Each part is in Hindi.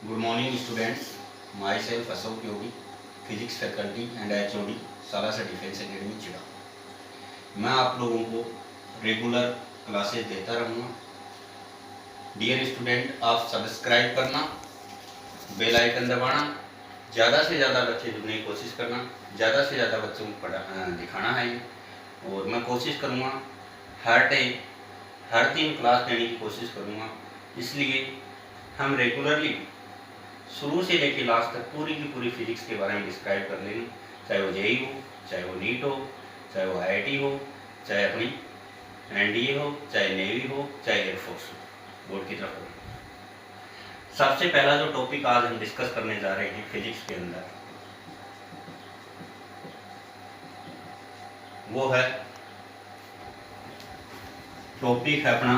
Good morning students. Myself Ashok Yogi, Physics Faculty and HOD, Salasar defence academy चिड़ा। मैं आप लोगों को रेगुलर क्लासेस देता रहूँगा। डियर स्टूडेंट, आप सब्सक्राइब करना, बेल आइकन दबाना, ज़्यादा से ज़्यादा बच्चे जुड़ने की कोशिश करना, ज़्यादा से ज़्यादा बच्चों को दिखाना है ये। और मैं कोशिश करूँगा हर डे हर दिन क्लास देने की कोशिश करूँगा। इसलिए हम रेगुलरली शुरू से लेकर लास्ट तक पूरी की पूरी फिजिक्स के बारे में डिस्क्राइब कर लेंगे, चाहे वो जेई हो, चाहे वो नीट हो, चाहे वो आईआईटी हो, चाहे अपनी एनडीए हो, चाहे नेवी हो, चाहे एयरफोर्स हो, बोर्ड की तरफ हो। सबसे पहला जो टॉपिक आज हम डिस्कस करने जा रहे हैं फिजिक्स के अंदर, वो है टॉपिक है अपना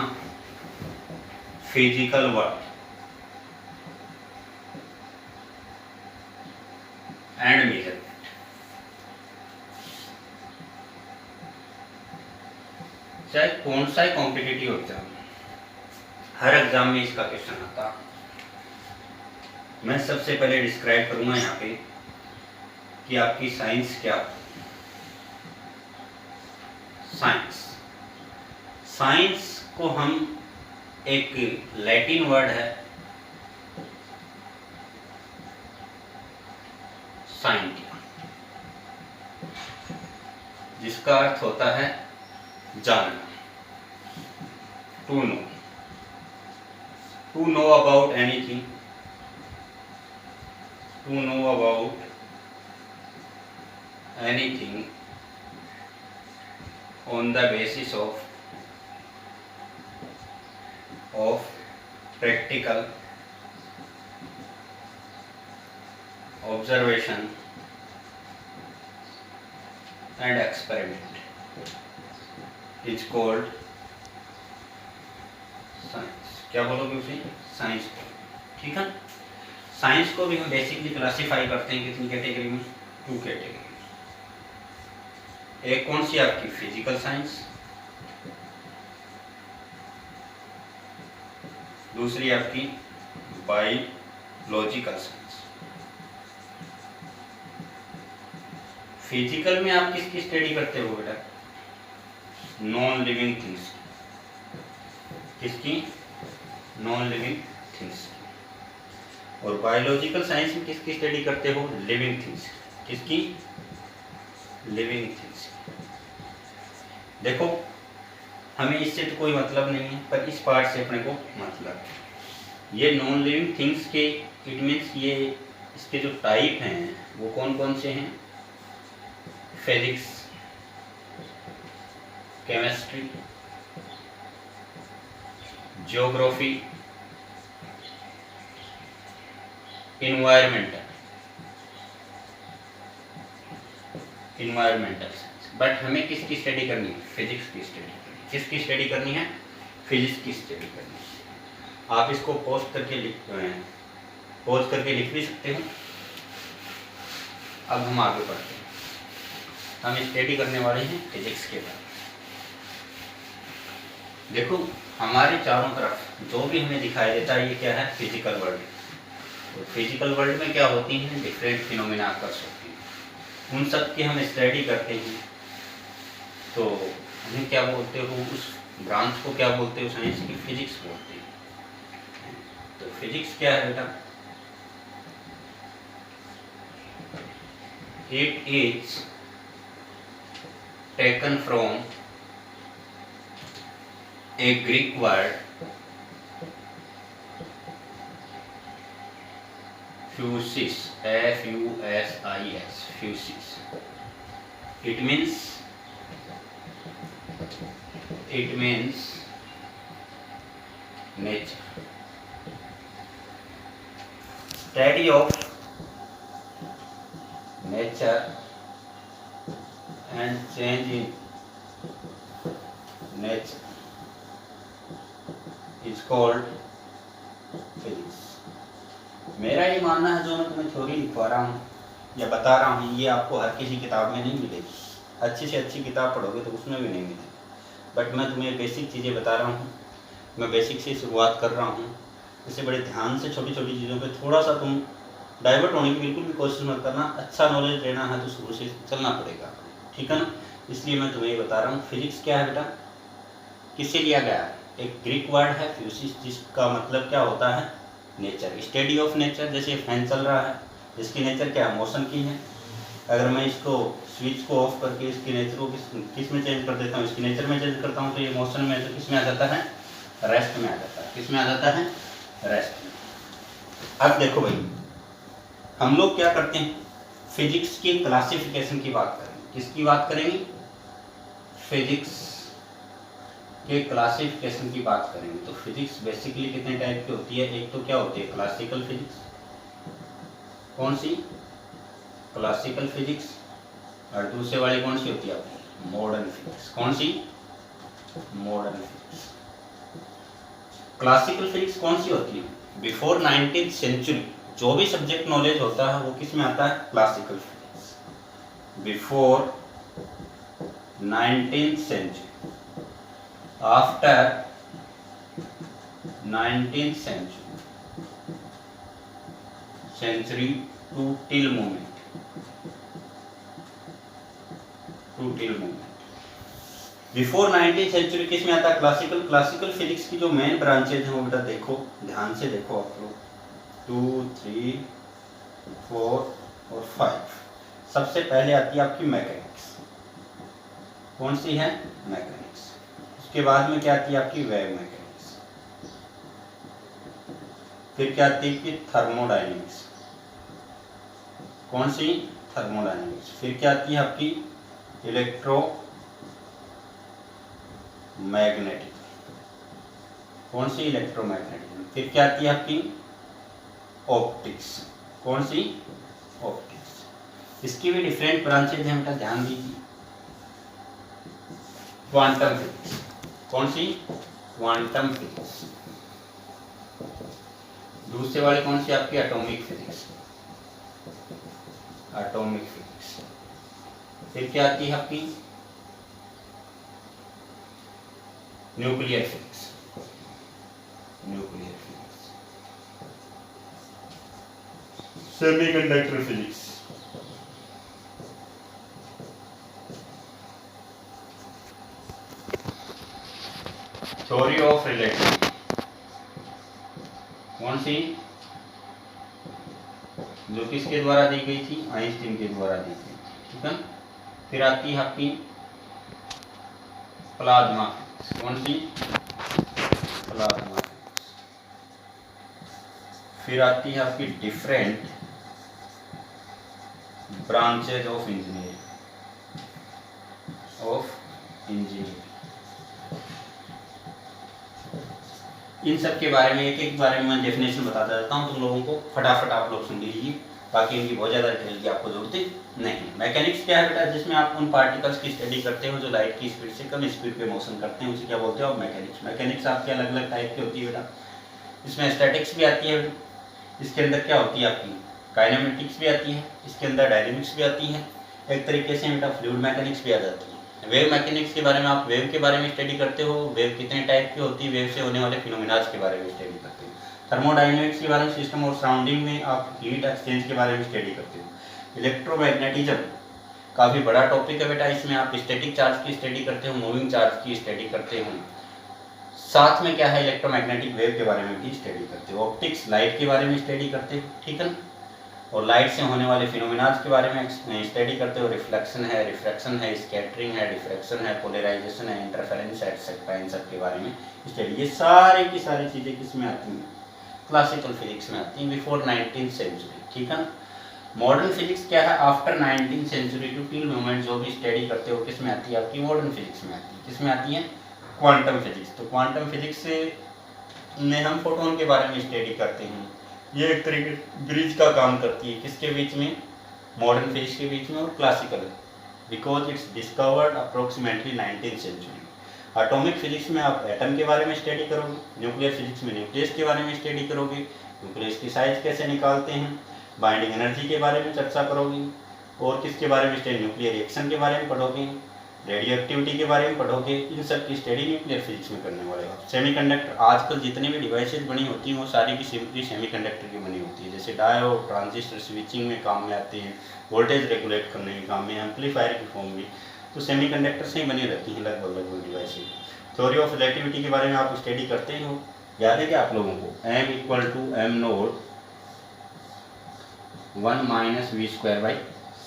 फिजिकल वर्ल्ड एंड मेजरमेंट। चाहे कौन सा ही कॉम्पिटिटिव एग्जाम, हर एग्जाम में इसका क्वेश्चन आता। मैं सबसे पहले डिस्क्राइब करूंगा यहाँ पे कि आपकी साइंस क्या है। साइंस को हम एक लैटिन वर्ड है साइंटिया, जिसका अर्थ होता है जानना, to know about anything, to know about anything on the basis of practical observation and experiment is called science। क्या बोलोगे उसे? साइंस को। ठीक है, साइंस को भी हम बेसिकली क्लासीफाई करते हैं कितनी कैटेगरी में? 2 कैटेगरी। एक कौन सी आपकी फिजिकल साइंस, दूसरी आपकी बायोलॉजिकल साइंस। फिजिकल में आप किसकी स्टडी करते हो बेटा? Non living things. किसकी? Non living things. और बायोलॉजिकल साइंस में किसकी स्टडी करते हो? Living things. किसकी? Living things. देखो, हमें इससे तो कोई मतलब नहीं है, पर इस पार्ट से अपने को मतलब है। ये नॉन लिविंग थिंग्स के इट मीन्स ये इसके जो टाइप हैं वो कौन कौन से हैं? Physics, chemistry, geography, environmental science. But हमें किसकी स्टडी करनी है? फिजिक्स की स्टडी करनी है। किसकी स्टडी करनी है? फिजिक्स की स्टडी करनी है। आप इसको पॉज करके लिख भी सकते हो। अब हम आगे बढ़ते हैं। हम स्टडी करने वाले हैं फिजिक्स के बारे में। देखो, हमारे चारों तरफ जो भी हमें दिखाई देता है ये क्या है? Physical world. तो फिजिकल वर्ल्ड में क्या होती हैं? डिफरेंट फिनोमेना अकर्स होती हैं। उन सब की हम स्टडी करते हैं। तो हमें क्या बोलते हो? उस ब्रांच को क्या बोलते हो? साइंस की फिजिक्स बोलते हैं। तो फिजिक्स क्या है बेटा? It is taken from a Greek word physis, FUSIS, physis. It means nature, study of nature and change in nature is called physics। मेरा ये मानना है, जो मैं तुम्हें थ्योरी लिखवा रहा हूँ या बता रहा हूँ, ये आपको हर किसी किताब में नहीं मिलेगी। अच्छी से अच्छी किताब पढ़ोगे तो उसमें भी नहीं मिलेगी। बट मैं तुम्हें बेसिक चीज़ें बता रहा हूँ, मैं बेसिक से शुरुआत कर रहा हूँ। इसे बड़े ध्यान से छोटी छोटी चीज़ों पे थोड़ा सा तुम डाइवर्ट होने की बिल्कुल भी कोशिश मत करना। अच्छा नॉलेज लेना है तो शुरू से चलना पड़ेगा, ठीक है ना। इसलिए मैं तुम्हें ये बता रहा हूँ। फिजिक्स क्या है बेटा, किससे लिया गया है? एक ग्रीक वर्ड है फ्यूसिस, जिसका मतलब क्या होता है? Nature, study of nature. जैसे फैन चल रहा है, इसकी नेचर क्या है? मोशन की है। अगर मैं इसको स्विच को ऑफ करके इसकी नेचर को किस में चेंज कर देता हूँ, इसकी नेचर में चेंज करता हूँ, तो ये मोशन में तो किस में आ जाता है? रेस्ट में आ जाता है। किस में आ जाता है? रेस्ट में। अब देखो भाई, हम लोग क्या करते हैं, फिजिक्स की क्लासिफिकेशन की बात करेंगे। किसकी बात करेंगे? फिजिक्स के क्लासिफिकेशन की बात करेंगे। तो फिजिक्स बेसिकली कितने टाइप की होती है? एक तो क्या होती है? Classical physics. कौन सी? Classical physics. और दूसरे वाली कौन सी होती है आपकी? Modern physics. कौन सी? Modern physics. क्लासिकल फिजिक्स कौन सी होती है? बिफोर 19th सेंचुरी जो भी सब्जेक्ट नॉलेज होता है वो किस में आता है? Classical physics. Before 19th century, after 19th century to till moment, before 19th century किस में आता है? क्लासिकल। क्लासिकल फिजिक्स की जो मेन ब्रांचेज हैं वो बेटा देखो, ध्यान से देखो आप लोग, 2, 3, 4 और 5। सबसे पहले आती है आपकी मैकेनिक्स। कौन सी है? मैकेनिक्स। उसके बाद में क्या आती है आपकी? Wave mechanics. फिर क्या आती है कि थर्मोडायनेमिक्स। कौन सी? थर्मोडायनेमिक्स। फिर क्या आती है आपकी? Electro magnetic. कौन सी? इलेक्ट्रोमैग्नेटिज्म। फिर क्या आती है आपकी? ऑप्टिक्स। कौन सी? ऑप्टिक्स। इसकी भी डिफरेंट ब्रांचेज हैं बेटा, ध्यान दीजिए। Quantum physics. कौन सी? Quantum physics. दूसरे वाली कौन सी आपकी? Atomic physics. Atomic physics. फिर क्या आती है आपकी? Nuclear physics. Nuclear physics. Semiconductor physics. Theory of relativity. कौन सी? जो किसके द्वारा दी गई थी? आइंस्टीन के द्वारा दी गई थी, ठीक है। फिर आती है आपकी प्लाज्मा फिजिक्स। कौन सी? Plasma physics. फिर आती है आपकी डिफरेंट ब्रांचेज ऑफ इंजीनियरिंग। इन सब के बारे में एक एक बारे में मैं डेफिनेशन बताता रहता हूँ तुम लोगों को, फटाफट आप लोग सुन लीजिए। बाकी इनकी बहुत ज़्यादा डिटेल की आपको जरूरत नहीं है। मैकेनिक्स क्या है बेटा? जिसमें आप उन पार्टिकल्स की स्टडी करते हो जो लाइट की स्पीड से कम स्पीड पे मोशन करते हैं, उसे क्या बोलते हो? मैकेनिक्स। मैकेनिक्स आपकी अलग अलग टाइप की होती है बेटा। इसमें स्टैटिक्स भी आती है, इसके अंदर क्या होती है आपकी? काइनेमेटिक्स भी आती है, इसके अंदर डायनेमिक्स भी आती है, एक तरीके से बेटा फ्लूइड मैकेनिक्स भी आ जाती है। वेव मैकेनिक्स के बारे में आप वेव के बारे में स्टडी करते हो, वेव कितने टाइप की होती है, वेव से होने वाले फिनोमिनाज के बारे में स्टडी करते हो। थर्मोडायनेमिक्स के बारे में, सिस्टम और सराउंडिंग में आप हीट एक्सचेंज के बारे में स्टडी करते हो। इलेक्ट्रोमैग्नेटिज्म काफ़ी बड़ा टॉपिक है बेटा, इसमें आप स्टैटिक चार्ज की स्टडी करते हो, मूविंग चार्ज की स्टडी करते हो, साथ में क्या है इलेक्ट्रोमैग्नेटिक वेव के बारे में भी स्टडी करते हो। ऑप्टिक्स लाइट के बारे में स्टडी करते हो, ठीक है ना, और लाइट से होने वाले फिनोमिनाज के बारे में स्टडी करते हो। रिफ्लेक्शन है, रिफ्रैक्शन है, स्कैटरिंग है, डिफ्रैक्शन है, पोलराइजेशन है, इंटरफेरेंस एटसेट्रा, इन सब के बारे में स्टडी। ये सारी की सारी चीज़ें किस में आती हैं? क्लासिकल फिजिक्स में आती हैं बिफोर 19th सेंचुरी, ठीक है ना। मॉडर्न फिजिक्स क्या है? After 19th century to till moment जो भी स्टडी करते हो किस में आती है? आपकी मॉडर्न फिजिक्स में आती है। किस में आती है? Quantum physics. तो क्वांटम फिजिक्स में हम फोटोन के बारे में स्टडी करते हैं। ये एक तरीके ब्रिज का काम करती है, किसके बीच में? मॉडर्न फिजिक्स के बीच में और classical, because it's discovered approximately 19th century. Atomic physics में आप एटम के बारे में स्टडी करोगे, न्यूक्लियर फिजिक्स में न्यूक्लियस के बारे में स्टडी करोगे, न्यूक्लियस की साइज कैसे निकालते हैं, बाइंडिंग एनर्जी के बारे में चर्चा करोगे, और किसके बारे में स्टडी? न्यूक्लियर रिएक्शन के बारे में पढ़ोगे, रेडियो एक्टिविटी के बारे में पढ़ोगे, इन सब की स्टडी न्यूक्लियर फिजिक्स में करने वाले हो। सेमीकंडक्टर, आजकल जितनी भी डिवाइसेज बनी होती हैं वो सारी की सिंपली सेमीकंडक्टर की बनी होती है, जैसे डायोड, ट्रांजिस्टर स्विचिंग में काम में आते हैं, वोल्टेज रेगुलेट करने में काम में, एम्पलीफायर की फॉर्म में, तो सेमीकंडक्टर से ही बनी रहती हैं लगभग डिवाइसेज। थ्योरी ऑफ रिलेटिविटी के बारे में आप स्टडी करते ही हो, याद है क्या आप लोगों को, m equal to m naught 1 minus v square by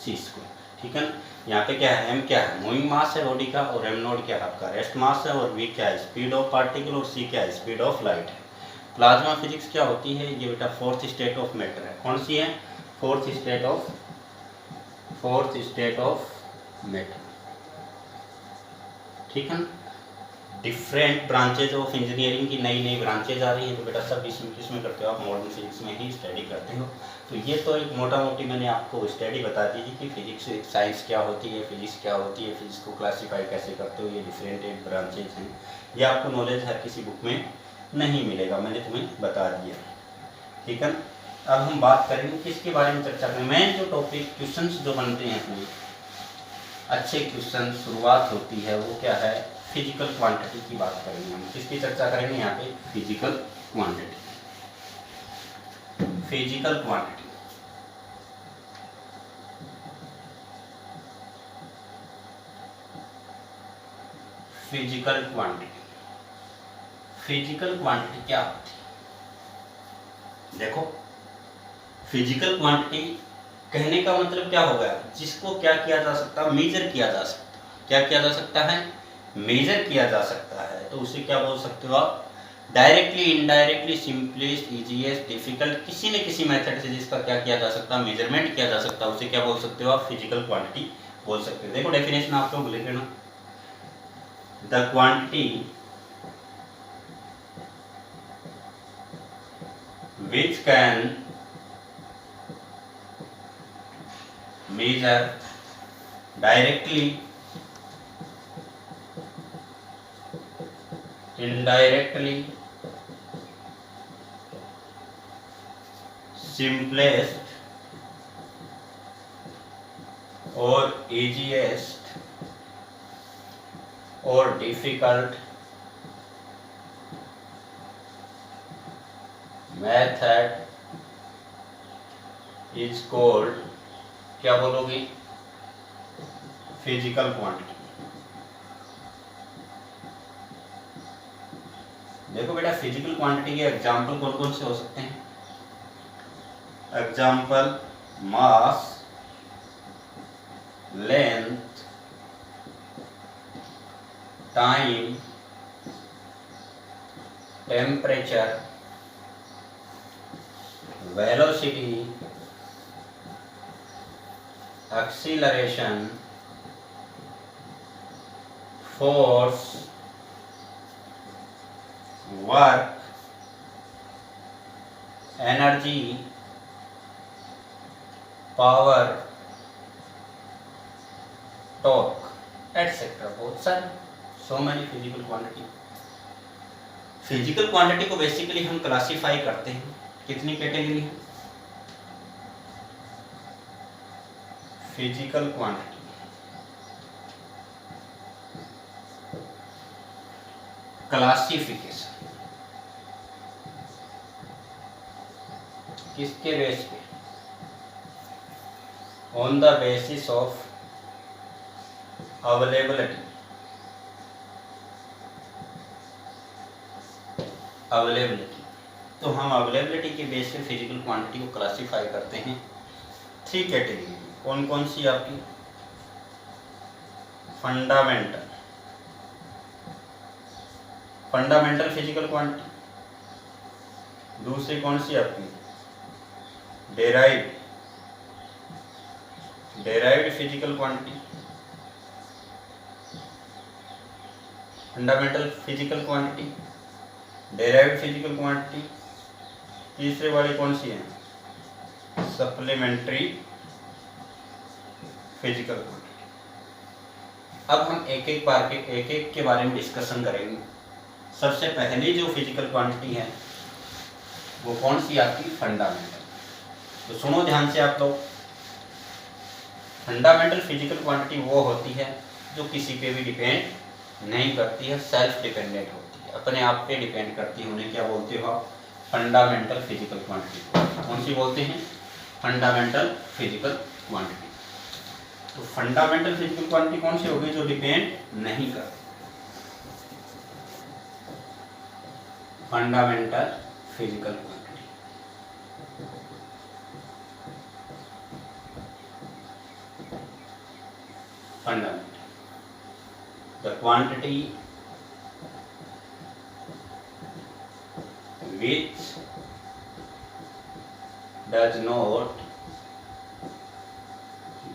c square, ठीक है ना। यहाँ पे क्या है, m क्या है, मूविंग मास है बॉडी का, और m नोट क्या है आपका रेस्ट मास है, और v क्या है स्पीड ऑफ पार्टिकल, और c क्या है स्पीड ऑफ लाइट है। प्लाज्मा फिजिक्स क्या होती है, ये बेटा फोर्थ स्टेट ऑफ मैटर है। कौन सी है, फोर्थ स्टेट ऑफ मैटर, ठीक है ना। डिफरेंट ब्रांचेज ऑफ इंजीनियरिंग की नई नई ब्रांचेज आ रही हैं, तो बेटा सब इसमें करते हो आप, मॉडर्न फिजिक्स में ही स्टडी करते हो। तो ये तो एक मोटा मोटी मैंने आपको स्टडी बता दी थी कि फिजिक्स साइंस क्या होती है, फिजिक्स क्या होती है, फिजिक्स को क्लासीफाई कैसे करते हो, ये डिफरेंट एक ब्रांचेज हैं। ये आपको नॉलेज हर किसी बुक में नहीं मिलेगा, मैंने तुम्हें बता दिया, ठीक है। अब हम बात करेंगे किसके बारे में चर्चा करें, मेन जो टॉपिक क्वेश्चन जो बनते हैं अपने अच्छे क्वेश्चन, शुरुआत होती है वो क्या है, फिजिकल क्वांटिटी की बात करेंगे हम। किसकी चर्चा करेंगे यहाँ पे, physical quantity. Physical quantity, physical quantity, physical quantity क्या होती है। देखो फिजिकल क्वांटिटी कहने का मतलब क्या हो गया, जिसको क्या किया जा सकता है, मेजर किया जा सकता है। क्या किया जा सकता है, मेजर किया जा सकता है। तो उसे क्या बोल सकते हो आप, directly, indirectly, simplest, easiest, difficult, किसी न किसी मेथड से जिसका क्या किया जा सकता है, मेजरमेंट किया जा सकता है, उसे क्या बोल सकते हो आप, फिजिकल क्वांटिटी बोल सकते हो। देखो डेफिनेशन आप लोग लिख लेना, the quantity which can measure directly, indirectly, simplest or easiest or difficult method is called, क्या बोलोगे, फिजिकल क्वांटिटी। देखो बेटा फिजिकल क्वांटिटी के एग्जाम्पल कौन कौन से हो सकते हैं, example mass, length, time, temperature, velocity, acceleration, force, work, energy, power, torque, etcetera, बहुत सारे, so many physical quantity. Physical quantity को बेसिकली हम क्लासीफाई करते हैं, कितनी कैटेगरी है, फिजिकल क्वांटिटी, क्लासिफिकेशन, किसके बेस पे, on the basis of availability, availability. तो हम अवेलेबिलिटी के बेस पे फिजिकल क्वांटिटी को क्लासीफाई करते हैं 3 कैटेगरी। कौन कौन सी आपकी, फंडामेंटल, फंडामेंटल फिजिकल क्वांटिटी, दूसरी कौन सी आपकी, derived, derived physical quantity, fundamental physical quantity, derived physical quantity, तीसरे वाली कौन सी है, सप्लीमेंट्री फिजिकल क्वांटिटी। अब हम एक एक के बारे में डिस्कशन करेंगे। सबसे पहली जो फिजिकल क्वांटिटी है वो कौन सी आपकी, फंडामेंटल। तो सुनो ध्यान से आप लोग, फंडामेंटल फिजिकल क्वांटिटी वो होती है जो किसी पे भी डिपेंड नहीं करती है, सेल्फ डिपेंडेंट होती है, अपने आप पे डिपेंड करती है, उन्हें क्या बोलते हो आप? Fundamental physical quantity. कौन सी बोलते हैं? Fundamental physical quantity. तो फंडामेंटल फिजिकल क्वांटिटी कौन सी होगी? जो डिपेंड नहीं करती। Fundamental physical quantity. Fundamental. The quantity which does not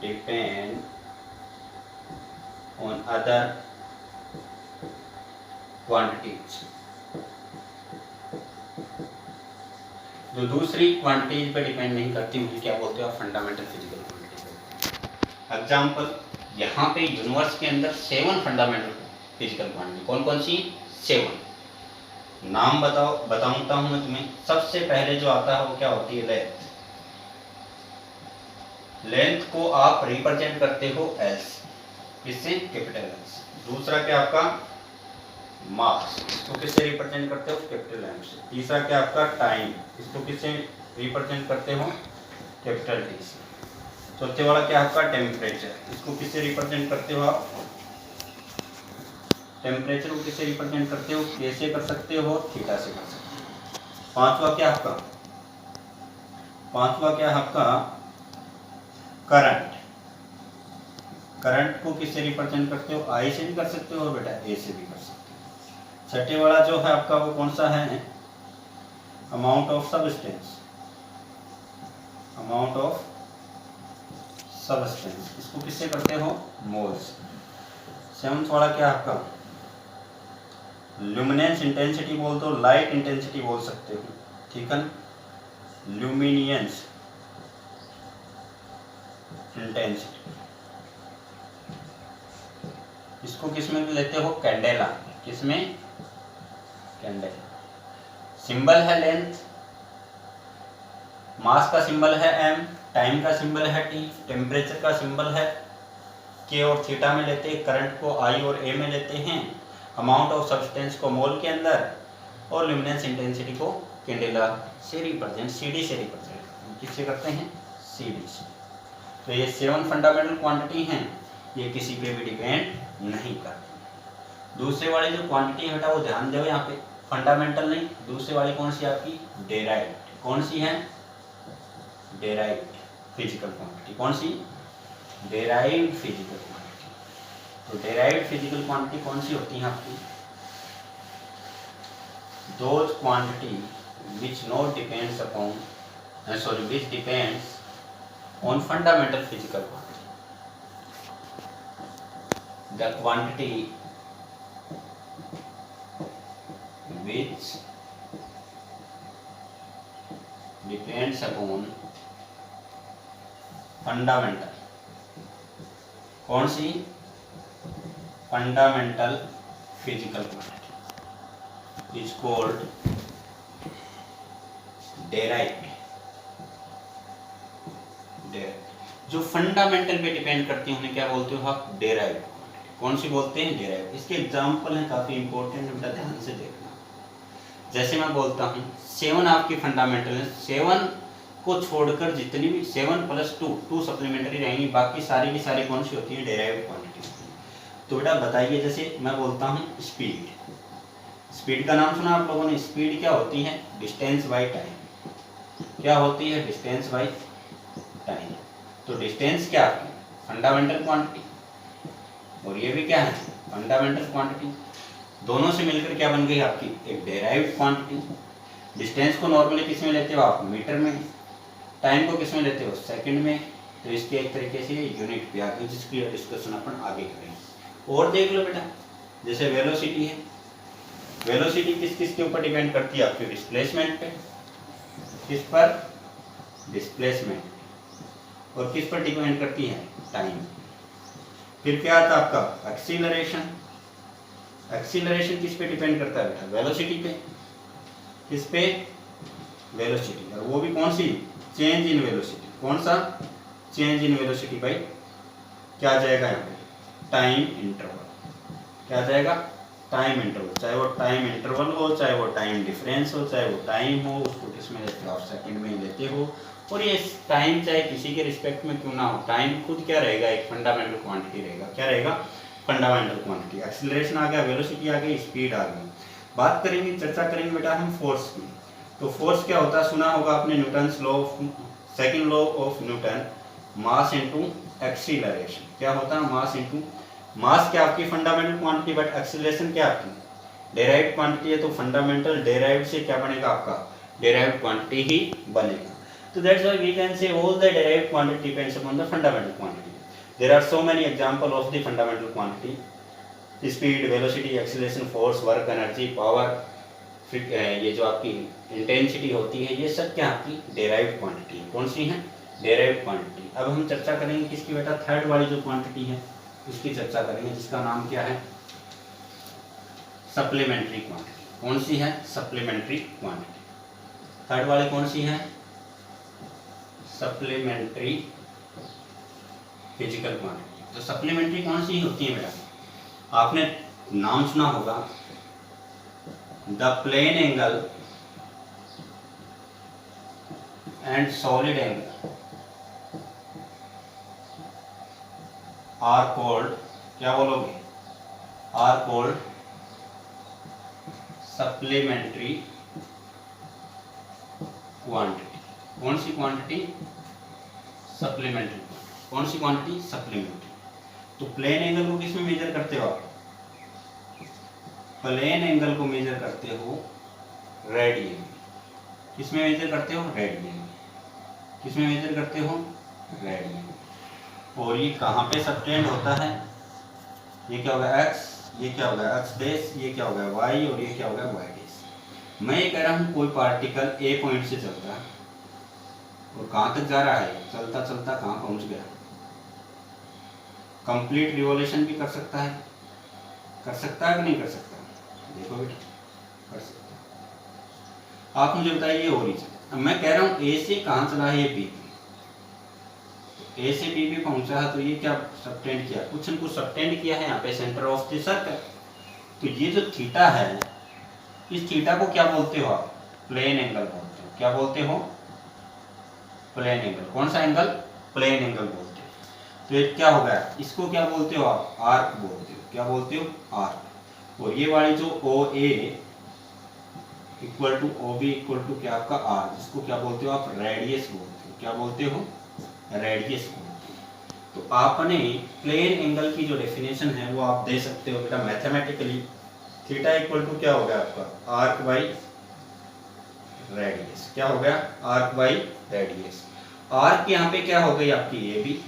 depend on other quantities. जो दूसरी क्वांटिटीज पे डिपेंड नहीं करती उन्हें क्या बोलते हो? Fundamental physical quantity. एग्जाम्पल, यहाँ पे यूनिवर्स के अंदर 7 फंडामेंटल फिजिकल क्वांटिटी। कौन कौन सी? 7 नाम बताऊंगा हूँ मैं तुम्हें। सबसे पहले जो आता है वो क्या होती है? लेंथ। लेंथ को आप रिप्रेजेंट करते हो एस, किससे? Capital S. दूसरा क्या आपका? मास, इसको किससे रिप्रेजेंट करते हो? कैपिटल एम से। तीसरा क्या आपका? टाइम, इसको किससे रिप्रेजेंट करते हो? कैपिटल टी से। चौथे वाला क्या आपका? टेम्परेचर, इसको किससे रिप्रेजेंट करते हो आप? टेम्परेचर को किससे रिप्रेजेंट करते हो? कैसे कर सकते हो? थीटा से कर सकते हो। पांचवा क्या आपका? करंट। करंट को किससे रिप्रेजेंट करते हो? आई से भी कर सकते हो बेटा, ए से भी कर सकते हो। छठे वाला जो है आपका वो कौन सा है? Amount of substance. Amount of substance, इसको किससे करते हो? मोल्स। सेवंथ वाला क्या आपका? ल्यूमिनेंस इंटेंसिटी बोल दो, लाइट इंटेंसिटी बोल सकते हो, ठीक है ना? ल्यूमिनियंस इंटेंसिटी, इसको किसमें लेते हो? कैंडेला। किसमें? कैंडेला। सिंबल है लेंथ, मास का सिंबल है एम, टाइम का सिंबल है टी, टेम्परेचर का सिंबल है के और थीटा में लेते हैं, करंट को आई और ए में लेते हैं, अमाउंट ऑफ सब्सटेंस को मोल के अंदर, और ल्यूमिनेंस इंटेंसिटी को कैंडेला से रिप्रेजेंट, सीडी से रिप्रेजेंट। किससे करते हैं? सीडी से। तो ये 7 फंडामेंटल क्वांटिटी हैं, ये किसी पे भी डिपेंड नहीं करती। दूसरे वाली जो क्वांटिटी है बेटा वो ध्यान दो, यहाँ पे फंडामेंटल नहीं, दूसरे वाली कौन सी आपकी? डेराइव्ड। कौन सी है? Derived physical quantity. कौन सी? Derived physical quantity. तो डेराइव्ड फिजिकल क्वांटिटी कौन सी होती है आपकी? Those quantity which not depends upon which depends on fundamental physical quantity. The quantity which depends upon fundamental, कौन सी? fundamental physical quantity is called derived. जो फंडामेंटल पे डिपेंड करती है उन्हें क्या बोलते हो आप? Derived quantity. कौन सी बोलते हैं? डेराइव्ड। इसके एग्जांपल हैं काफी इंपॉर्टेंट, बेटा ध्यान से देखना। जैसे मैं बोलता हूँ 7 आपकी फंडामेंटल है, 7 को छोड़कर जितनी भी 7 + 2 सप्लीमेंट्री रहेंगी, बाकी सारी की सारी कौन सी होती है? Derived quantity. तो बेटा बताइए, जैसे मैं बोलता हूँ स्पीड। स्पीड का नाम सुना आप लोगों ने? स्पीड क्या होती है? Distance by time. क्या होती है? Distance by time. तो डिस्टेंस क्या आपकी? फंडामेंटल क्वांटिटी, और ये भी क्या है? Fundamental quantity. दोनों से मिलकर क्या बन गई आपकी? एक डेराइव्ड क्वांटिटी। डिस्टेंस को नॉर्मली किस में लेते हो आप? मीटर में। टाइम को किस में लेते हो? सेकंड में। तो इसके एक तरीके से यूनिट पे आ गई, जिसकी डिस्कशन अपन आगे करेंगे। और देख लो बेटा, जैसे वेलोसिटी है, वेलोसिटी किस किस के ऊपर डिपेंड करती है? आपके डिस्प्लेसमेंट पे। किस पर? डिस्प्लेसमेंट। और किस पर डिपेंड करती है? टाइम। फिर क्या आता है आपका? एक्सीलरेशन। एक्सीलरेशन किस पे डिपेंड करता है बेटा? वेलोसिटी पे। किस पे? वेलोसिटी। और वो भी कौन सी? Change in velocity. कौन सा? चेंज इन वेलोसिटी बाई क्या आ जाएगा यहाँ पे? Time interval. क्या आ जाएगा? Time interval. चाहे वो टाइम इंटरवल हो, चाहे वो टाइम डिफरेंस हो, चाहे वो टाइम हो, उसको किस में लेते हो आप? सेकंड में लेते हो। और ये टाइम चाहे किसी के रिस्पेक्ट में क्यों ना हो, टाइम खुद क्या रहेगा? एक फंडामेंटल क्वांटिटी रहेगा। क्या रहेगा? Fundamental quantity. एक्सीलरेशन आ गया, वेलोसिटी आ गई, स्पीड आ गई। बात करेंगे, चर्चा करेंगे बेटा हम फोर्स की। तो फोर्स क्या होता है? सुना होगा आपने Newton's law of, second law of Newton, mass into acceleration. क्या होता है? मास इनटू, मास क्या आपकी फंडामेंटल क्वांटिटी, बट एक्सीलरेशन क्या आपकी डेराइव्ड क्वांटिटी है। तो फंडामेंटल डेराइव्ड से क्या बनेगा आपका? डेराइव्ड क्वांटिटी ही बनेगा। तो that's why we can say all the derived quantity depends upon the fundamental quantity. There are so many example of the fundamental quantity, speed, velocity, acceleration, force, work, energy, power, ये जो आपकी इंटेंसिटी होती है, ये सब क्या आपकी डेराइव्ड क्वांटिटी है। कौन सी है? Derived quantity. अब हम चर्चा करेंगे किसकी बेटा? थर्ड वाली जो क्वांटिटी है उसकी चर्चा करेंगे, जिसका नाम क्या है? Supplementary quantity. कौन सी है? Supplementary quantity. थर्ड वाली कौन सी है? Supplementary physical quantity. तो सप्लीमेंट्री कौन सी होती है बेटा? आपने नाम सुना होगा, the plane angle and solid angle are called, क्या बोलोगे? Are called supplementary quantity. कौन सी क्वांटिटी? सप्लीमेंट्री। कौन सी क्वांटिटी? सप्लीमेंट्री। तो प्लेन एंगल को किसमें मेजर करते हो आप? प्लेन एंगल को मेजर करते हो रेडियन। किसमें मेजर करते हो? रेडियन। किसमें मेजर करते हो? रेडियन। और ये कहाँ पे सबटेंड होता है? ये क्या होगा? x, ये क्या होगा? x बेस, ये क्या होगा? y, और ये क्या होगा? y base. मैं ये कह रहा हूँ कोई पार्टिकल a पॉइंट से चलता है और कहाँ तक जा रहा है? चलता चलता कहाँ पहुँच गया? कंप्लीट रिवॉल्यूशन भी कर सकता है। कर सकता है कि नहीं कर सकता? देखो बेटा, कर सकता है। आप मुझे बताइए ओरिजिन। अब मैं कह रहा हूँ ए से कहाँ चला है? ये बी। ए से बी पे पहुंचा है, तो ये क्या सबटेंड किया? कुछ न कुछ सबटेंड किया है यहाँ पे, सेंटर ऑफ द सर्कल। तो ये जो थीटा है, इस थीटा को क्या बोलते हो आप? प्लेन एंगल बोलते हो। क्या बोलते हो? Plane angle. कौन सा एंगल? प्लेन एंगल बोलते हो। तो ये क्या हो गया? इसको क्या बोलते हो आप? आर्क बोलते हो। क्या बोलते हो? आर्क। और ये वाली जो O A equal to O B equal to क्या आपका आर, जिसको क्या बोलते हो आप? रेडियस बोलते हो। क्या बोलते हो? रेडियस बोलते हो। तो आपने प्लेन एंगल की जो डेफिनेशन है वो आप दे सकते हो बेटा मैथमेटिकली। थीटा इक्वल टू क्या हो गया आपका? Arc by radius. क्या हो गया? Arc by radius. आर्क यहाँ पे क्या हो गई आपकी? A B.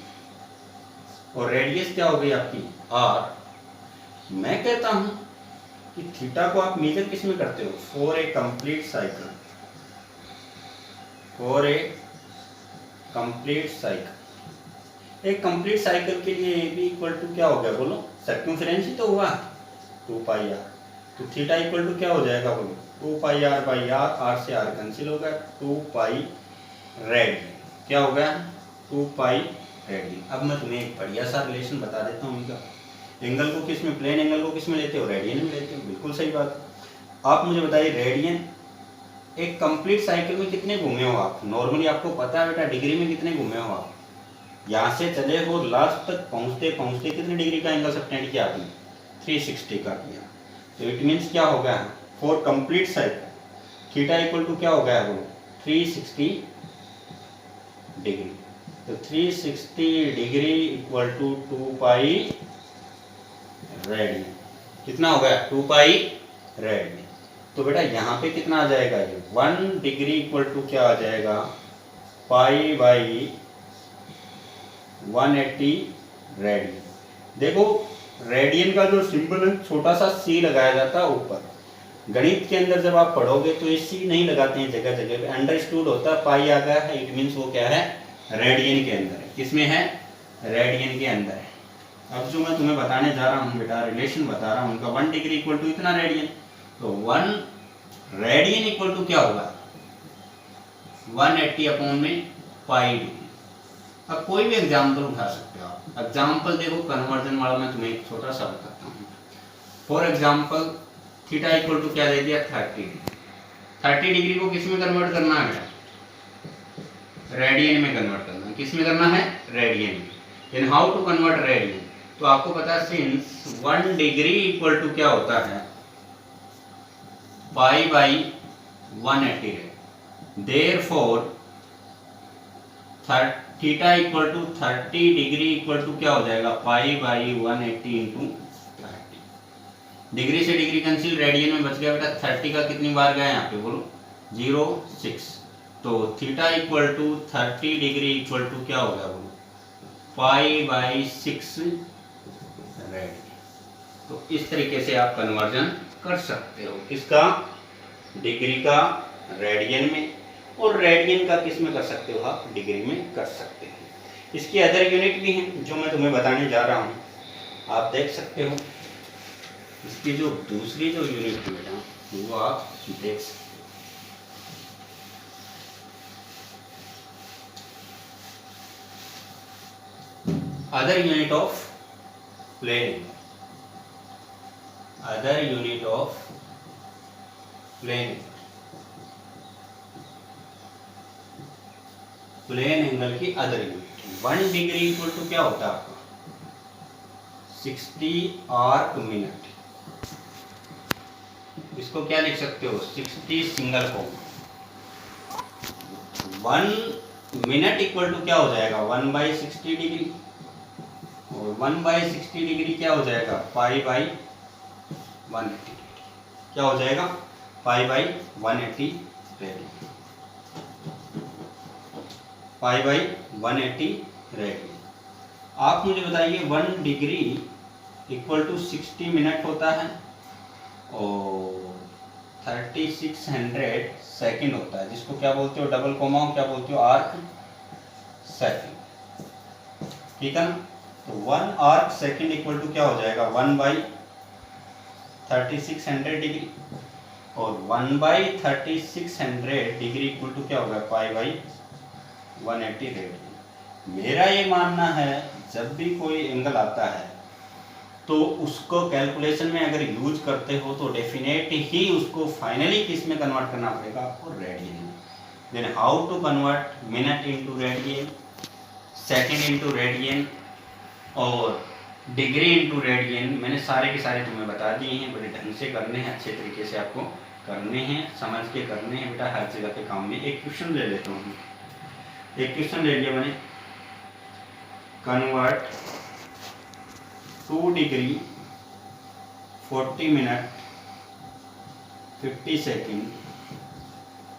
और रेडियस क्या हो गई आपकी? आर। मैं कहता हूं कि थीटा को आप मेजर किस में करते हो? For a complete cycle. For a complete cycle. एक कंप्लीट साइकिल के लिए ए बी इक्वल टू क्या हो गया? बोलो, सर्कमफेरेंस ही तो हुआ 2 पाई आर। तो थीटा इक्वल टू क्या हो जाएगा? बोलो, 2 पाई आर बाई आर। आर से आर कैंसिल हो गया, 2 पाई रेडियन। क्या हो गया? 2 पाई रेडियन। अब मैं तुम्हें एक बढ़िया सा रिलेशन बता देता हूँ इनका। एंगल को किस में? प्लेन एंगल को किस में लेते हो? रेडियन में लेते हो। बिल्कुल सही बात है। आप मुझे बताइए, रेडियन एक कंप्लीट साइकिल में कितने घूमे हो आप? नॉर्मली आपको पता है बेटा, डिग्री में कितने घूमे हो आप? यहाँ से चले हो लास्ट तक पहुँचते पहुँचते कितने डिग्री का एंगल सबटेंड किया आपने? 360 का किया। तो इट मीन्स क्या हो गया? For complete cycle theta equal to क्या हो गया? बोलो, 360 डिग्री। तो 360 degree equal to 2 pi radian. कितना हो गया? 2 पाई रेडियन। तो बेटा यहाँ पे कितना आ जाएगा? ये 1 डिग्री इक्वल टू क्या आ जाएगा? Pi by 180 radian. देखो, रेडियन का जो सिंबल है छोटा सा सी लगाया जाता है ऊपर। गणित के अंदर जब आप पढ़ोगे तो ये सी नहीं लगाते हैं जगह जगह पे, अंडरस्टूड होता है। पाई आ गया है, इट मीन्स वो क्या है? रेडियन के अंदर है। किसमें है? रेडियन के अंदर है। अब जो मैं तुम्हें बताने जा रहा हूँ बेटा, रिलेशन बता रहा हूँ उनका, 1 डिग्री इक्वल टू इतना रेडियन। तो 1 रेडियन इक्वल टू क्या होगा? 180 अपॉन में पाई डिग्री। अब कोई भी एग्जाम्पल उठा सकते हो आप। एग्जाम्पल देखो कन्वर्जन वाला मैं तुम्हें एक छोटा सा बताता हूँ। For example theta equal to क्या दे दिया 30 डिग्री को किस में कन्वर्ट करना है, रेडियन में कन्वर्ट करना है। किस में करना है, रेडियन में। Then how to convert radian, तो आपको पता है सिंस 1 डिग्री इक्वल टू क्या होता है पाई बाई 180 है, therefore theta equal to 30 degree equal to क्या हो जाएगा पाई बाई 180 इंटू 30। डिग्री से डिग्री कैंसिल, रेडियन में बच गया बेटा 30 का कितनी बार गया यहाँ पे बोलो 0.6, तो theta equal to 30 degree equal to क्या हो गया बोलो पाई बाई 6 रेडियन। तो इस तरीके से आप कन्वर्जन कर सकते हो, किसका, डिग्री का रेडियन में, और रेडियन का किस में कर सकते हो आप, डिग्री में कर सकते हो। इसकी अदर यूनिट भी हैं जो मैं तुम्हें बताने जा रहा हूँ, आप देख सकते हो। इसकी जो दूसरी जो यूनिट है बेटा वो आप देख सकते हो। Other unit of plane, other unit of plane, plane angle की other unit 1 degree equal to क्या होता है आपका 60 आर्क मिनट। इसको क्या लिख सकते हो 60 सिंगल कोण। 1 मिनट इक्वल टू क्या हो जाएगा 1/60 डिग्री, और 1/60 डिग्री क्या हो जाएगा पाई बाई 180 डिग्री, क्या हो जाएगा pi by 180 radian, pi by 180 radian. आप मुझे बताइए 1 डिग्री इक्वल टू 60 मिनट होता है और 3600 सेकंड होता है, जिसको क्या बोलते हो डबल कोमा क्या बोलते हो आर्क सेकंड, ठीक है ना। तो 1 आर्क सेकंड इक्वल टू क्या हो जाएगा 1/3600 डिग्री, और 1/3600 डिग्री इक्वल टू क्या होगा पाई बाई 180 रेडियन। मेरा ये मानना है जब भी कोई एंगल आता है तो उसको कैलकुलेशन में अगर यूज करते हो तो डेफिनेट ही उसको फाइनली किस में कन्वर्ट करना पड़ेगा आपको रेडियन में। Then how to convert minute into radian, second into radian और डिग्री इनटू रेडियन, मैंने सारे के सारे तुम्हें बता दिए हैं। बड़े ढंग से करने हैं, अच्छे तरीके से आपको करने हैं, समझ के करने हैं बेटा, हर जगह के काम में। एक क्वेश्चन ले लेता हूँ, एक क्वेश्चन ले लिया मैंने, convert 2 degree 40 minute 50 second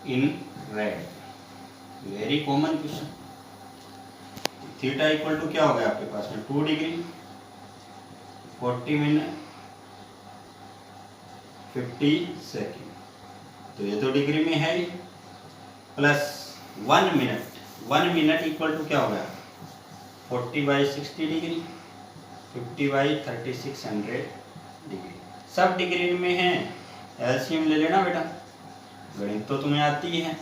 in rad. Very common question. Theta equal to क्या हो गया आपके पास में 2 डिग्री 40 मिनट 50 सेकंड, तो ये तो डिग्री में है ही, plus 1 minute, 1 minute equal to क्या हो गया 40/60 डिग्री 50/3600 डिग्री, सब डिग्री में है। एलसीएम ले लेना बेटा, गणित तो तुम्हें आती है,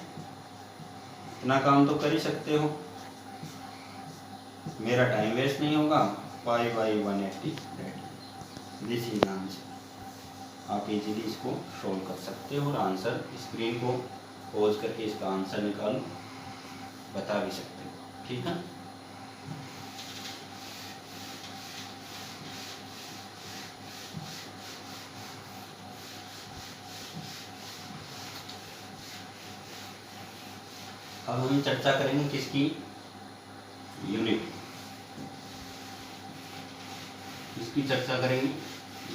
इतना काम तो कर ही सकते हो, मेरा टाइम वेस्ट नहीं होगा। पाई बाई 180 दिस इज आंसर। आप इजीली इसको सोल्व कर सकते हो और आंसर स्क्रीन को पॉज करके इसका आंसर निकालो, बता भी सकते हो, ठीक है। अब हम चर्चा करेंगे किसकी, यूनिट, इसकी चर्चा करेंगे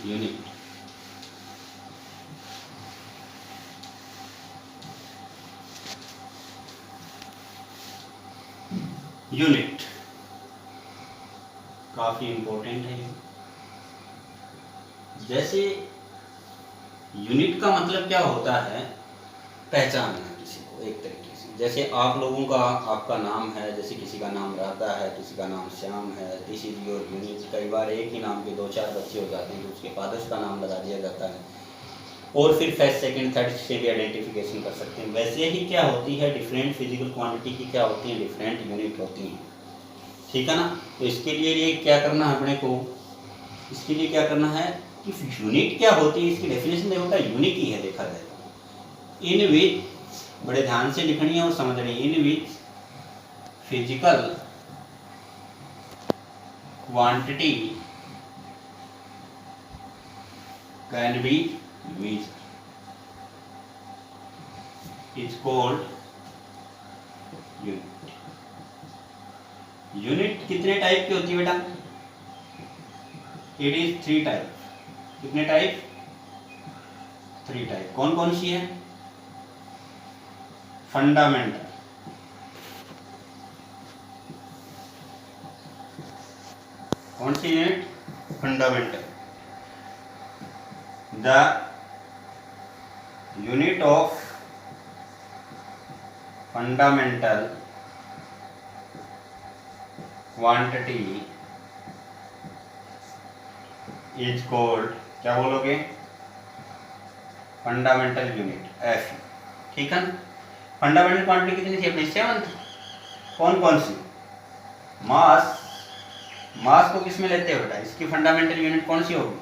यूनिट। यूनिट काफी इंपॉर्टेंट है। जैसे यूनिट का मतलब क्या होता है, पहचानना किसी को एक तरीके से। जैसे आप लोगों का, आपका नाम है, जैसे किसी का नाम राधा है, किसी का नाम श्याम है, दिस इज योर यूनिट। कई बार एक ही नाम के 2-4 बच्चे हो जाते हैं तो उसके फादर्स का नाम लगा दिया जाता है, और फिर फर्स्ट सेकंड थर्ड से भी आइडेंटिफिकेशन कर सकते हैं। वैसे ही क्या होती है, डिफरेंट फिजिकल क्वांटिटी की क्या होती है, डिफरेंट यूनिट होती हैं। ठीक है ना। तो इसके लिए क्या करना है अपने को, इसके लिए क्या करना है कि यूनिट क्या होती है, इसकी डेफिनेशन देखो बेटा यूनिट ही है देखा जाए तो। इन विच, बड़े ध्यान से लिखनी है और समझनी है, in which physical quantity can be measured is called unit. Unit कितने टाइप की होती है बेटा, इट इज 3 टाइप। कितने टाइप, 3 टाइप। कौन कौन सी है, फंडामेंटल, कौन सी unit, fundamental. The unit of fundamental quantity is called, क्या बोलोगे, फंडामेंटल यूनिट, एफ। ठीक है। फंडामेंटल क्वांटिटी कितनी थी अपनी, 7 थी। कौन कौन सी, मास, मास को किस में लेते हो बेटा, इसकी फंडामेंटल यूनिट कौन सी होगी,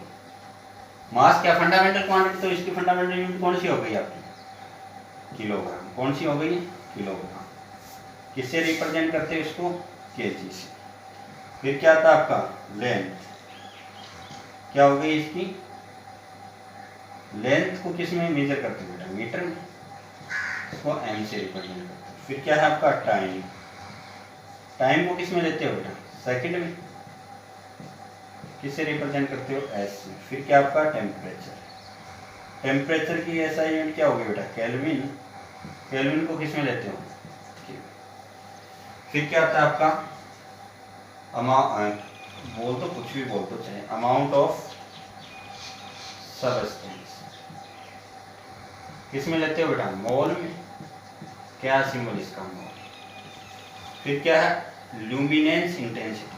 मास क्या फंडामेंटल क्वांटिटी, तो इसकी फंडामेंटल यूनिट कौन सी हो गई आपकी, किलोग्राम। कौन सी हो गई, किलोग्राम। किससे रिप्रेजेंट करते हैं इसको, केजी से। फिर क्या था आपका लेंथ, क्या हो गई इसकी, लेंथ को किस में मेजर करते हो बेटा, मीटर में, इसको एम से रिप्रेजेंट करते हो। फिर क्या है आपका टाइम, टाइम को किस में लेते हो बेटा, सेकंड में, किससे रिप्रेजेंट करते हो, एस से। फिर क्या आपका टेम्परेचर, टेम्परेचर की ऐसा यूनिट क्या होगी बेटा, केल्विन, केल्विन को किस में लेते हो। फिर क्या आता है आपका अमाउंट, बोल तो कुछ भी बोल तो चाहे, अमाउंट ऑफ सबस्टेंस किस में लेते हो बेटा, मोल में। क्या सिंबल इसका, मोल। फिर क्या है ल्यूमिनेंस इंटेंसिटी,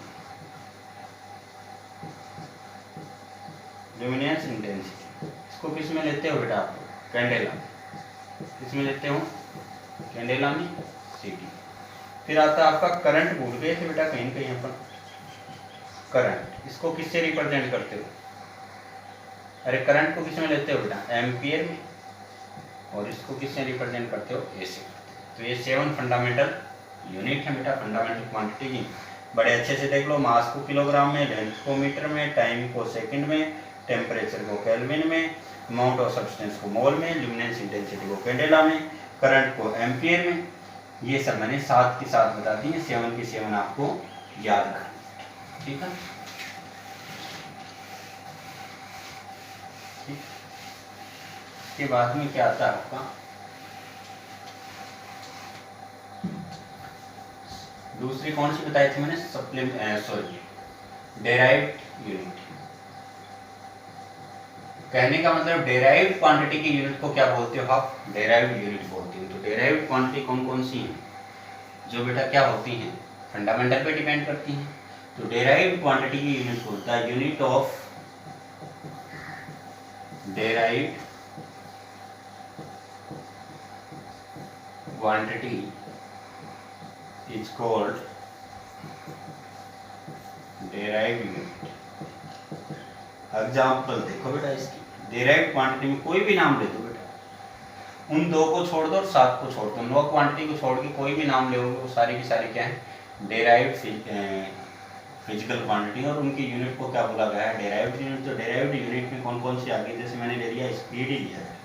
ल्यूमिनेंस इंटेंसिटी, इसको किस में लेते हो बेटा आप, कैंडेला, किस में लेते हो, कैंडेला में, सीटी। फिर आता है आपका करंट, भूल गए थे बेटा कहीं कहीं पर, करंट, इसको किससे रिप्रेजेंट करते हो, अरे करंट को किस में लेते हो बेटा, एम्पियर में, और इसको किससे रिप्रेजेंट करते हो, ए से। तो ये 7 फंडामेंटल यूनिट है बेटा फंडामेंटल क्वांटिटी की। बड़े अच्छे से देख लो, मास को किलोग्राम में, लेंथ को मीटर में, टाइम को सेकंड में, टेम्परेचर को केल्विन में, अमाउंट ऑफ सब्सटेंस को मोल में, ल्यूमिनेंस इंटेंसिटी को कैंडेला में, करंट को एम्पियर में। ये सब मैंने साथ के साथ बता दी है, 7 की 7 आपको याद रखना। ठीक है, के बाद में क्या आता है आपका, दूसरी कौन सी बताई थी मैंने, डेराइव्ड यूनिट। कहने का मतलब डेराइव्ड क्वांटिटी की यूनिट को क्या बोलते हो आप, डेराइव्ड यूनिट बोलते हो। तो डेराइव्ड क्वांटिटी कौन कौन सी हैं, जो बेटा क्या होती हैं, फंडामेंटल पे डिपेंड करती हैं। तो डेराइव्ड क्वांटिटी की यूनिट होता है unit of derived quantity is called derived unit. Example देखो बेटा इसकी, डेराइव्ड क्वांटिटी में कोई भी नाम ले दो बेटा, उन 2 को छोड़ दो और 7 को छोड़ दो, 9 क्वांटिटी को छोड़ के कोई भी नाम ले वो सारी की सारी क्या है, डेराइव्ड फिजिकल क्वांटिटी, और उनकी यूनिट को क्या बोला गया है, डेराइव्ड यूनिट। तो डेराइव्ड यूनिट में कौन कौन सी आ गई, जैसे मैंने ले लिया स्पीड ही लिया है,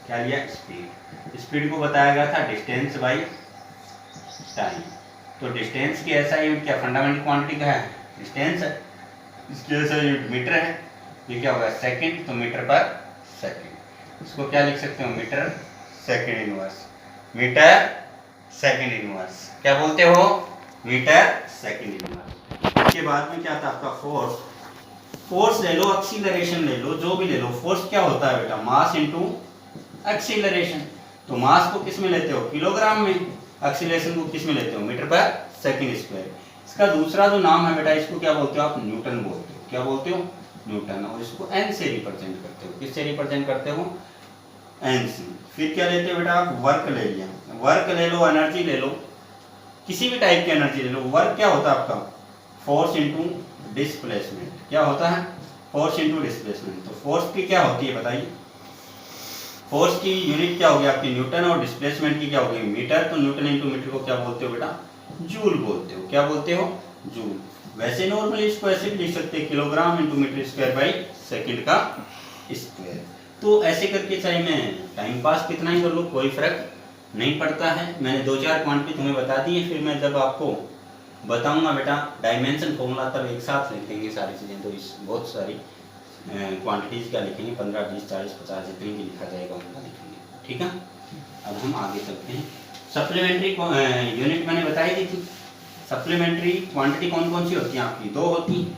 क्या लिया, स्पीड। स्पीड को बताया गया था डिस्टेंस बाई टाइम। तो डिस्टेंस की ऐसा यूनिट क्या, फंडामेंटल क्वांटिटी का है, डिस्टेंस है, इसकी ऐसा यूनिट मीटर है। ये क्या होगा, सेकंड, तो मीटर पर सेकंड। इसको क्या लिख सकते हो, metre second inverse, metre second inverse, क्या बोलते हो, मीटर सेकंड इनवर्स। इसके बाद में क्या था आपका फोर्स, फोर्स ले लो, एक्सीलरेशन ले लो, जो भी ले लो, फोर्स क्या होता है बेटा, मास इनटू एक्सीलरेशन। तो मास को किस में लेते हो, किलोग्राम में, एक्सीलरेशन को किस में लेते हो, मीटर पर सेकंड स्क्वायर। इसका दूसरा जो नाम है बेटा, इसको क्या बोलते हो आप, न्यूटन बोलते हो। क्या बोलते हो, न्यूटन। और इसको एन से रिप्रेजेंट करते हो, किससे रिप्रेजेंट करते हो, एन से। फिर क्या लेते हो बेटा आप, वर्क ले लिया, वर्क ले लो, एनर्जी ले लो, किसी भी टाइप की एनर्जी ले लो, वर्क क्या होता है आपका, फोर्स इनटू डिस्प्लेसमेंट। क्या होता है, फोर्स इनटू डिस्प्लेसमेंट। तो फोर्स की क्या होती है बताइए, फोर्स की यूनिट क्या होगी आपकी न्यूटन, और डिस्प्लेसमेंट की क्या होगी मीटर। तो न्यूटन इनटू मीटर को क्या बोलते हो बेटा, जूल बोलते हो। क्या बोलते हो, जूल। वैसे नॉर्मली इसको ऐसे भी लिख सकते हैं, kilogram into metre square by second का स्क्वायर। तो ऐसे करके चाहे मैं टाइम पास कितना ही कर लूँ, कोई फर्क नहीं पड़ता है। मैंने 2-4 क्वांटिटी तुम्हें बता दी है, फिर मैं जब आपको बताऊंगा बेटा डायमेंशन फॉर्मूला, तब एक साथ लिखेंगे सारी चीज़ें। तो इस बहुत सारी क्वांटिटीज क्या लिखेंगे, 15, 20, 40, 50 जितनी भी लिखा जाएगा उनका लिखेंगे, ठीक है। अब हम आगे चलते हैं। सप्लीमेंट्री यूनिट मैंने बताई दी थी। सप्लीमेंट्री क्वांटिटी कौन कौन सी होती हैं आपकी, 2 होती हैं।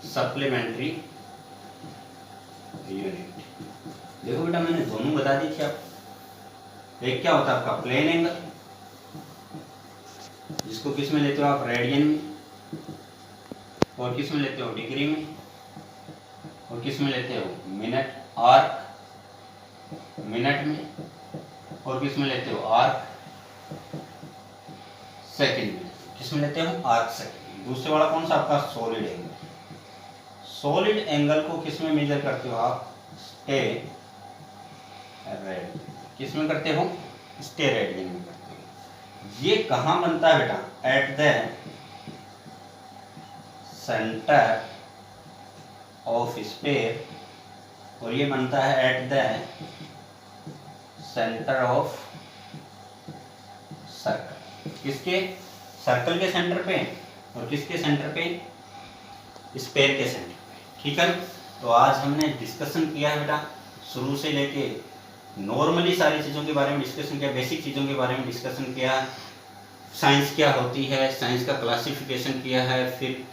सप्लीमेंट्री यूनिट, देखो बेटा मैंने दोनों बता दी थी आपको। एक क्या होता है आपका प्लेन एंगल, जिसको किस में लेते हो आप, रेडियन में, और किस में लेते हो, डिग्री में, और किस में लेते हो, मिनट, आर्क मिनट में, और किस में लेते हो, आर्क सेकंड में। किस में लेते हो, आर्क सेकंड। दूसरे वाला कौन सा आपका, सॉलिड एंगल। सॉलिड एंगल को किस में मेजर करते हो आप, स्टेरेडियन। किस में करते हो, स्टेरेडियन में करते हो। ये कहाँ बनता है बेटा, at the centre of sphere, और ये बनता है at the centre of circle. किसके, सर्कल के सेंटर पे, और किसके सेंटर पे, स्फीयर के सेंटर पे, ठीक है। तो आज हमने डिस्कशन किया है बेटा, शुरू से लेके नॉर्मली सारी चीज़ों के बारे में डिस्कशन किया, बेसिक चीज़ों के बारे में डिस्कशन किया, साइंस क्या होती है, साइंस का क्लासिफिकेशन किया है, फिर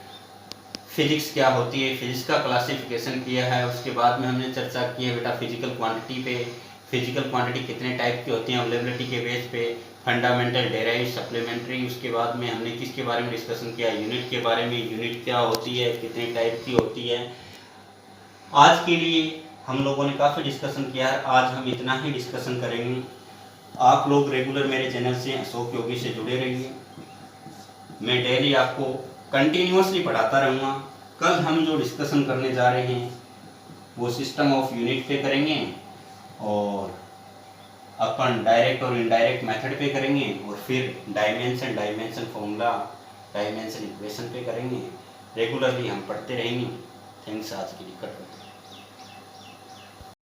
फिजिक्स क्या होती है, फिजिक्स का क्लासिफिकेशन किया है। उसके बाद में हमने चर्चा की है बेटा फिजिकल क्वांटिटी पे, फिजिकल क्वांटिटी कितने टाइप की होती हैं अवेलेबिलिटी के बेस पे, फंडामेंटल, डेराइव, सप्लीमेंट्री। उसके बाद में हमने किसके बारे में डिस्कशन किया, यूनिट के बारे में, यूनिट क्या होती है, कितने टाइप की होती है। आज के लिए हम लोगों ने काफ़ी डिस्कशन किया है, आज हम इतना ही डिस्कशन करेंगे। आप लोग रेगुलर मेरे चैनल से अशोक योगी से जुड़े रहिए, मैं डेली आपको कंटिन्यूअसली पढ़ाता रहूँगा। कल हम जो डिस्कशन करने जा रहे हैं वो सिस्टम ऑफ यूनिट पे करेंगे, और अपन डायरेक्ट और इनडायरेक्ट मेथड पे करेंगे, और फिर डायमेंशन फॉर्मूला, डायमेंशन इक्वेशन पे करेंगे। रेगुलरली हम पढ़ते रहेंगे। थैंक्स, आज के लिए कट।